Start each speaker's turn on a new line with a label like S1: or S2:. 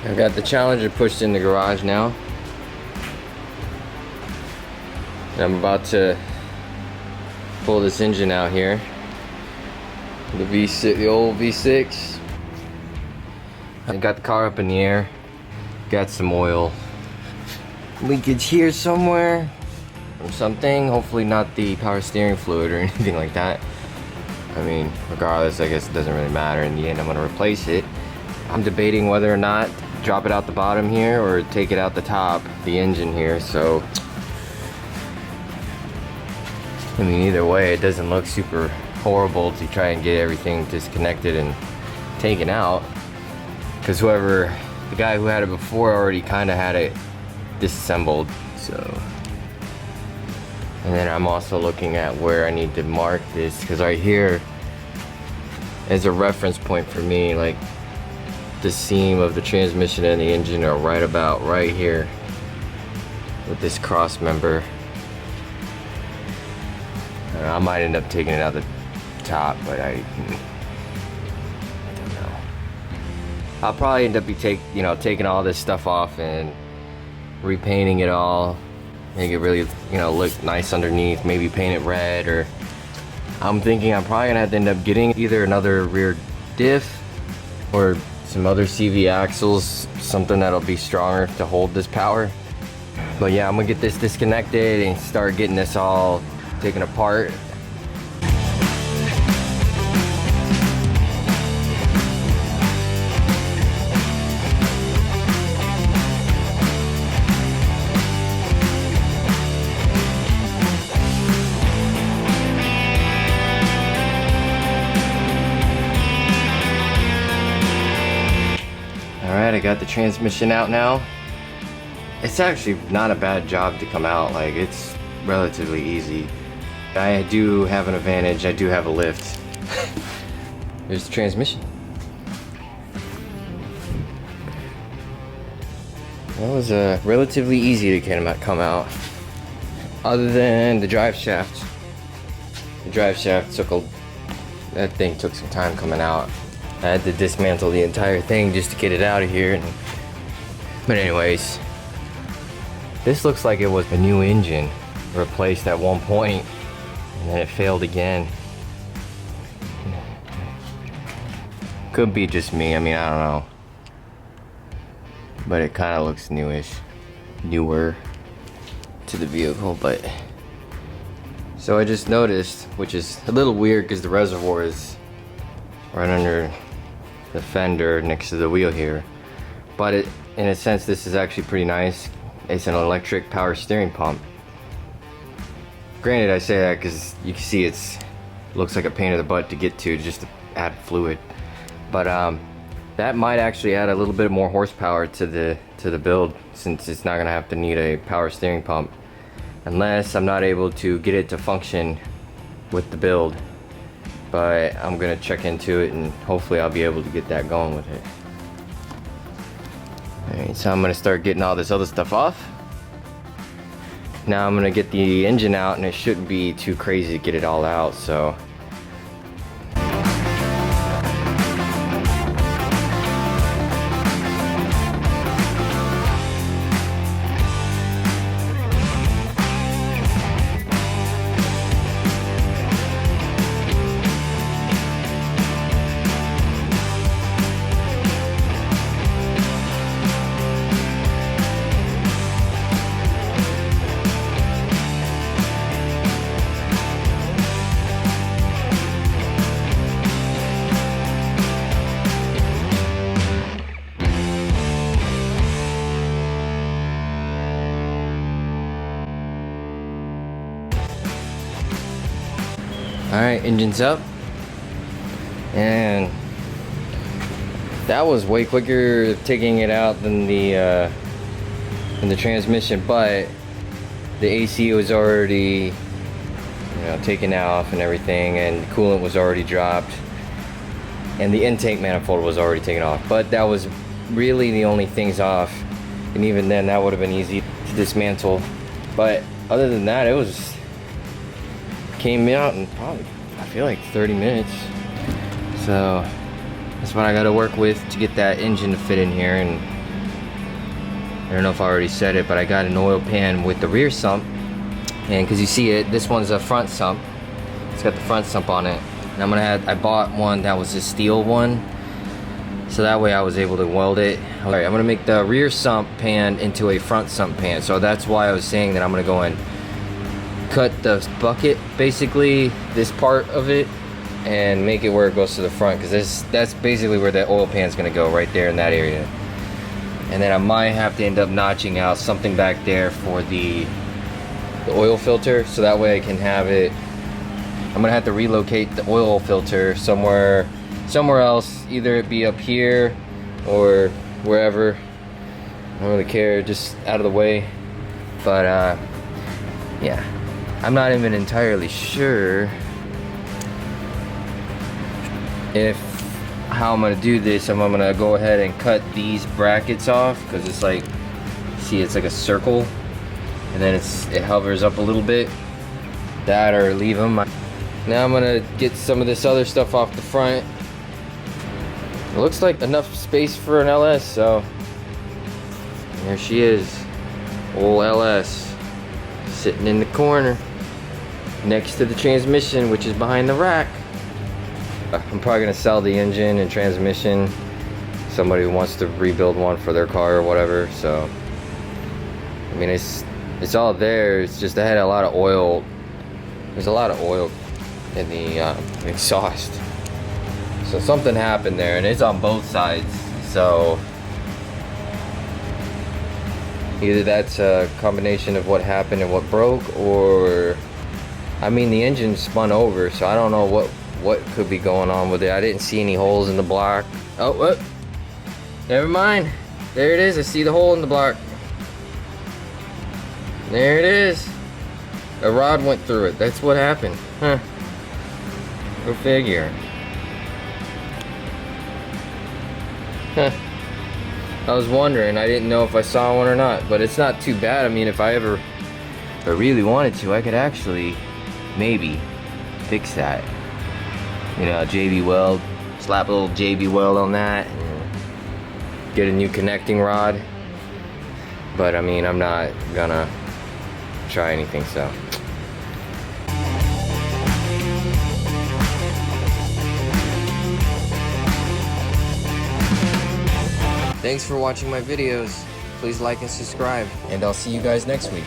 S1: I've got the Challenger pushed in the garage now. And I'm about to pull this engine out here. The V6, the old V6. I got the car up in the air. Got some oil leakage here somewhere or something. Hopefully not the power steering fluid or anything like that. I mean, regardless, I guess it doesn't really matter. In the end, I'm gonna replace it. I'm debating whether or not drop it out the bottom here or take it out the top, the engine here. So, I mean, either way, it doesn't look super horrible to try and get everything disconnected and taken out. Because the guy who had it before already kind of had it disassembled, so. And then I'm also looking at where I need to mark this, because right here is a reference point for me. Like, the seam of the transmission and the engine are right about right here with this cross member. I might end up taking it out the top, but I don't know. I'll probably end up taking all this stuff off and repainting it all, make it really look nice underneath. Maybe paint it red, or I'm thinking I'm probably gonna have to end up getting either another rear diff or some other CV axles, something that'll be stronger to hold this power. But yeah, I'm gonna get this disconnected and start getting this all taken apart. Alright, I got the transmission out now. It's actually not a bad job to come out. Like, it's relatively easy. I do have an advantage. I do have a lift. There's the transmission. That was relatively easy to come out. Other than the drive shaft. The drive shaft that thing took some time coming out. I had to dismantle the entire thing just to get it out of here. But anyways, this looks like it was a new engine replaced at one point, and then it failed again. Could be just me, I mean, I don't know. But it kind of looks newer to the vehicle. But so I just noticed, which is a little weird because the reservoir is right under the fender next to the wheel here. But in a sense, this is actually pretty nice. It's an electric power steering pump. Granted, I say that because you can see it looks like a pain in the butt to get to, just to add fluid. But that might actually add a little bit more horsepower to the build, since it's not gonna have to need a power steering pump, unless I'm not able to get it to function with the build. But I'm gonna check into it and hopefully I'll be able to get that going with it. Alright, so I'm gonna start getting all this other stuff off. Now I'm gonna get the engine out, and it shouldn't be too crazy to get it all out, so. Alright, engine's up. And that was way quicker taking it out than the transmission, but the AC was already taken off and everything, and coolant was already dropped, and the intake manifold was already taken off. But that was really the only things off, and even then that would have been easy to dismantle. But other than that, it came out in probably, I feel like 30 minutes. So that's what I got to work with to get that engine to fit in here, and I don't know if I already said it, but I got an oil pan with the rear sump. And because you see it, this one's a front sump. It's got the front sump on it. And I bought one that was a steel one. So that way I was able to weld it. All right, I'm gonna make the rear sump pan into a front sump pan. So that's why I was saying that I'm gonna go and cut the bucket, basically this part of it, and make it where it goes to the front, because that's basically where the oil pan is gonna go, right there in that area. And then I might have to end up notching out something back there for the oil filter, so that way I can have it. I'm gonna have to relocate the oil filter somewhere else, either it be up here or wherever. I don't really care, just out of the way. But yeah, I'm not even entirely sure how I'm gonna do this. I'm gonna go ahead and cut these brackets off, because it's like, see, it's like a circle, and then it hovers up a little bit. That, or leave them. Now I'm gonna get some of this other stuff off the front. It looks like enough space for an LS, so there she is, old LS, sitting in the corner next to the transmission, which is behind the rack. I'm probably gonna sell the engine and transmission. Somebody who wants to rebuild one for their car or whatever. So I mean, it's all there. It's just I had a lot of oil. There's a lot of oil in the exhaust. So something happened there, and it's on both sides. So either that's a combination of what happened and what broke, or I mean, the engine spun over, so I don't know what could be going on with it. I didn't see any holes in the block. Oh, what? Never mind. There it is. I see the hole in the block. There it is. A rod went through it. That's what happened. Huh. Go figure. Huh. I was wondering. I didn't know if I saw one or not, but it's not too bad. I mean, if I really wanted to, I could actually maybe fix that. You know, JB weld, slap a little JB weld on that, and get a new connecting rod. But I mean, I'm not gonna try anything, so. Thanks for watching my videos. Please like and subscribe, and I'll see you guys next week.